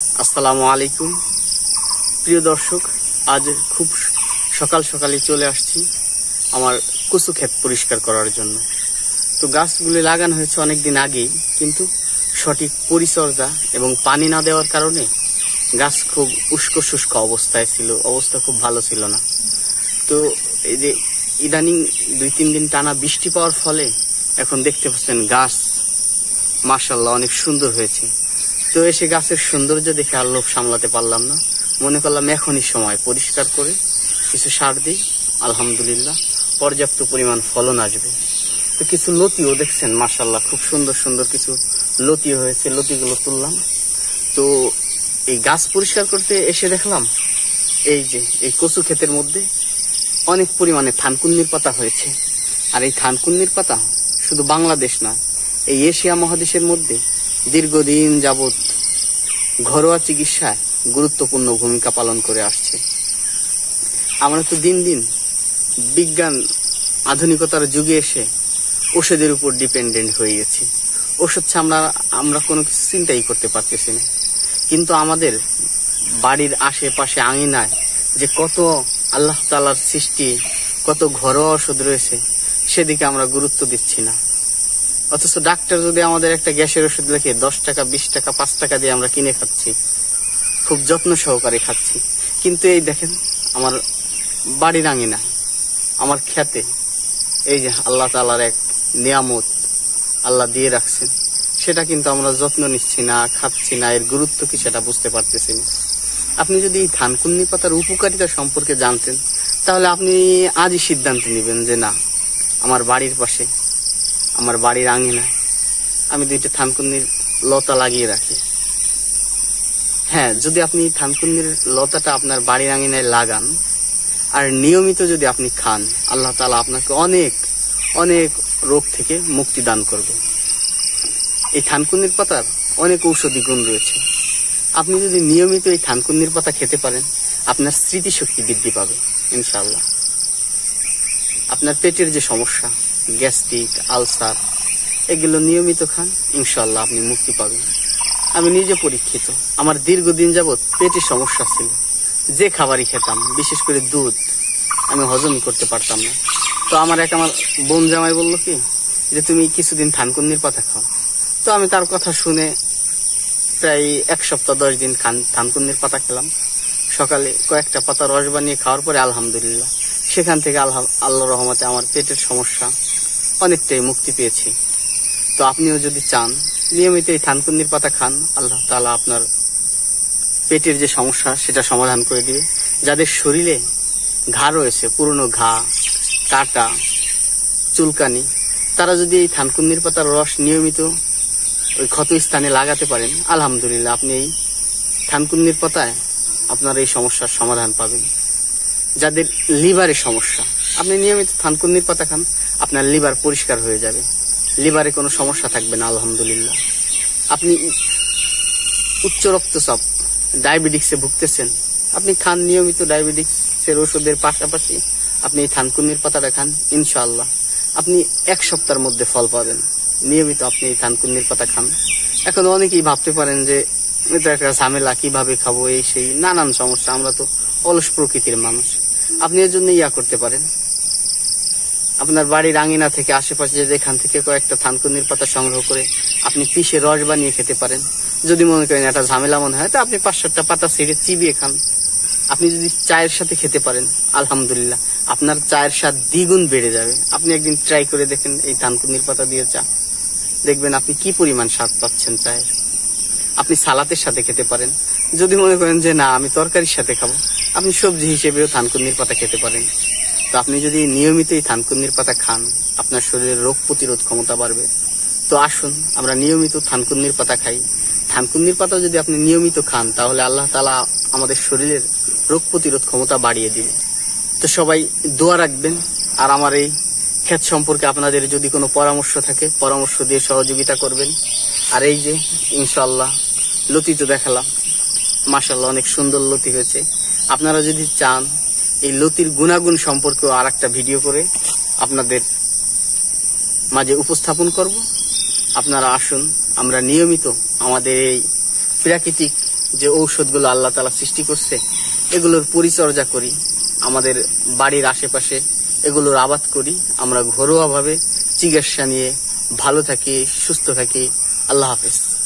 আসসালামু আলাইকুম প্রিয় দর্শক, আজ খুব সকাল সকালে চলে আসছি আমার কচু ক্ষেত পরিষ্কার করার জন্য। তো গাছগুলি লাগানো হয়েছে অনেকদিন আগেই, কিন্তু সঠিক পরিচর্যা এবং পানি না দেওয়ার কারণে গাছ খুব উস্কো শুষ্ক অবস্থায় ছিল, অবস্থা খুব ভালো ছিল না। তো এই যে ইদানিং 2-3 দিন টানা বৃষ্টি পাওয়ার ফলে এখন দেখতে পাচ্ছেন গাছ মাশাআল্লাহ অনেক সুন্দর হয়েছে। তো এসে গাছের সৌন্দর্য দেখে আর লোভ সামলাতে পারলাম না, মনে করলাম এখনই সময় পরিষ্কার করে কিছু সার দিই, আলহামদুলিল্লাহ পর্যাপ্ত পরিমাণ ফলন আসবে। তো কিছু লতিও দেখছেন মাশাআল্লাহ খুব সুন্দর সুন্দর কিছু লতি হয়েছে, লতিগুলো তুললাম। তো এই গাছ পরিষ্কার করতে এসে দেখলাম এই যে এই কচু ক্ষেতের মধ্যে অনেক পরিমাণে থানকুন্নির পাতা হয়েছে। আর এই থানকুন্নির পাতা শুধু বাংলাদেশ না, এই এশিয়া মহাদেশের মধ্যে দীর্ঘদিন যাবৎ ঘরোয়া চিকিৎসায় গুরুত্বপূর্ণ ভূমিকা পালন করে আসছে। আমরা তো দিন দিন বিজ্ঞান আধুনিকতার যুগে এসে ওষুধের উপর ডিপেন্ডেন্ট হয়ে গেছি। ওষুধ ছাড়া আমরা কোনো কিছু চিন্তাই করতে পারতেছি না। কিন্তু আমাদের বাড়ির আশেপাশে আঙিনায় যে কত আল্লাহ তাআলার সৃষ্টি, কত ঘরোয়া ওষুধ রয়েছে, সেদিকে আমরা গুরুত্ব দিচ্ছি না। অথচ ডাক্তার যদি আমাদের একটা গ্যাসের ওষুধ লেখে 10 টাকা, 20 টাকা, 5 টাকা দিয়ে আমরা কিনে খাচ্ছি, খুব যত্ন সহকারে খাচ্ছি। কিন্তু এই দেখেন আমার বাড়ির আঙিনা, আমার খেতে এই যে আল্লাহ তাআলার এক নিয়ামত আল্লাহ দিয়ে রাখছেন, সেটা কিন্তু আমরা যত্ন নিচ্ছি না, খাচ্ছি না, এর গুরুত্ব কি সেটা বুঝতে পারতেছি না। আপনি যদি এই থানকুন্নি পাতার উপকারিতা সম্পর্কে জানতেন, তাহলে আপনি আজই সিদ্ধান্ত নেবেন যে না, আমার বাড়ির পাশে, আমার বাড়ির আঙিনায় আমি 2টা থানকুন্নির লতা লাগিয়ে রাখি। হ্যাঁ, যদি আপনি থানকুন্নির লতাটা আপনার বাড়ির আঙিনায় লাগান আর নিয়মিত যদি আপনি খান, আল্লাহ তাআলা আপনাকে অনেক অনেক রোগ থেকে মুক্তি দান করবে। এই থানকুন্নির পাতার অনেক ঔষধি গুণ রয়েছে। আপনি যদি নিয়মিত এই থানকুন্নির পাতা খেতে পারেন, আপনার স্মৃতিশক্তি বৃদ্ধি পাবে ইনশাআল্লাহ। আপনার পেটের যে সমস্যা, গ্যাস্ট্রিক, আলসার, এগুলো নিয়মিত খান, ইনশাআল্লাহ আপনি মুক্তি পাবেন। আমি নিজে পরীক্ষিত। আমার দীর্ঘদিন যাবৎ পেটের সমস্যা ছিল। যে খাবারই খেতাম, বিশেষ করে দুধ, আমি হজম করতে পারতাম না। তো আমার বোন জামাই বলল কি যে তুমি কিছুদিন থানকুন্নির পাতা খাও। তো আমি তার কথা শুনে প্রায় 1 সপ্তাহ 10 দিন থানকুন্নির পাতা খেলাম। সকালে কয়েকটা পাতা রস বানিয়ে খাওয়ার পরে আলহামদুলিল্লাহ সেখান থেকে আল্লাহর রহমতে আমার পেটের সমস্যা অনেকটাই মুক্তি পেয়েছি। তো আপনিও যদি চান নিয়মিত এই থানকুন্নির পাতা খান, আল্লাহ তাআলা আপনার পেটের যে সমস্যা সেটা সমাধান করে দিবে। যাদের শরীরে ঘা রয়েছে, পুরনো ঘা, কাটা, চুলকানি, তারা যদি এই থানকুন্নির পাতার রস নিয়মিত ওই ক্ষত স্থানে লাগাতে পারেন, আলহামদুলিল্লাহ আপনি এই থানকুন্নির পাতায় আপনার এই সমস্যার সমাধান পাবেন। যাদের লিভারের সমস্যা, আপনি নিয়মিত থানকুন্নির পাতা খান, আপনার লিভার পরিষ্কার হয়ে যাবে, লিভারে কোনো সমস্যা থাকবে না আলহামদুলিল্লাহ। আপনি উচ্চ রক্তচাপ, ডায়াবেটিক্সে ভুগতেছেন, আপনি খান নিয়মিত ডায়াবেটিক্সের ওষুধের পাশাপাশি আপনি এই থানকুন্নির পাতাটা খান, ইনশাআল্লাহ আপনি 1 সপ্তাহের মধ্যে ফল পাবেন। নিয়মিত আপনি এই থানকুন্নির পাতা খান। এখন অনেকেই ভাবতে পারেন যে এটা একটা ঝামেলা, কিভাবে খাবো, এই সেই নানান সমস্যা, আমরা তো অলস প্রকৃতির মানুষ। আপনি এর জন্য করতে পারেন, আপনার বাড়ির আঙিনা থেকে আশেপাশে যেখান থেকে কয়েকটা থানকুন্নির পাতা সংগ্রহ করে আপনি পিষে রস বানিয়ে খেতে পারেন। যদি মনে করেন এটা ঝামেলা মনে হয়, তো আপনি 5-7টা পাতা ছিঁড়ে চিবিয়ে খান। আপনি যদি চায়ের সাথে খেতে পারেন, আলহামদুলিল্লাহ আপনার চায়ের স্বাদ দ্বিগুণ বেড়ে যাবে। আপনি একদিন ট্রাই করে দেখেন এই থানকুন্নির পাতা দিয়ে চা, দেখবেন আপনি কি পরিমাণ স্বাদ পাচ্ছেন চায়ের। আপনি সালাতের সাথে খেতে পারেন। যদি মনে করেন যে না আমি তরকারির সাথে খাবো, আপনি সবজি হিসেবেও থানকুন্নির পাতা খেতে পারেন। তো আপনি যদি নিয়মিত এই থানকুন্নির পাতা খান, আপনার শরীরের রোগ প্রতিরোধ ক্ষমতা বাড়বে। তো আসুন আমরা নিয়মিত থানকুন্নির পাতা খাই। থানকুন্নির পাতা যদি আপনি নিয়মিত খান, তাহলে আল্লাহ তাআলা আমাদের শরীরের রোগ প্রতিরোধ ক্ষমতা বাড়িয়ে দিবে। তো সবাই দোয়া রাখবেন। আর আমার এই ক্ষেত সম্পর্কে আপনাদের যদি কোনো পরামর্শ থাকে, পরামর্শ দিয়ে সহযোগিতা করবেন। আর এই যে ইনশাআল্লাহ লতি তো দেখালাম, মাশাআল্লাহ অনেক সুন্দর লতি হয়েছে। আপনারা যদি চান এই লতির গুণাগুণ সম্পর্কেও আর একটা ভিডিও করে আপনাদের মাঝে উপস্থাপন করব। আপনারা আসুন, আমরা নিয়মিত আমাদের এই প্রাকৃতিক যে ঔষধগুলো আল্লাহ তাআলা সৃষ্টি করছে এগুলোর পরিচর্যা করি, আমাদের বাড়ির আশেপাশে এগুলোর আবাদ করি, আমরা ঘরোয়াভাবে চিকিৎসা নিয়ে ভালো থাকি, সুস্থ থাকি। আল্লাহ হাফেজ।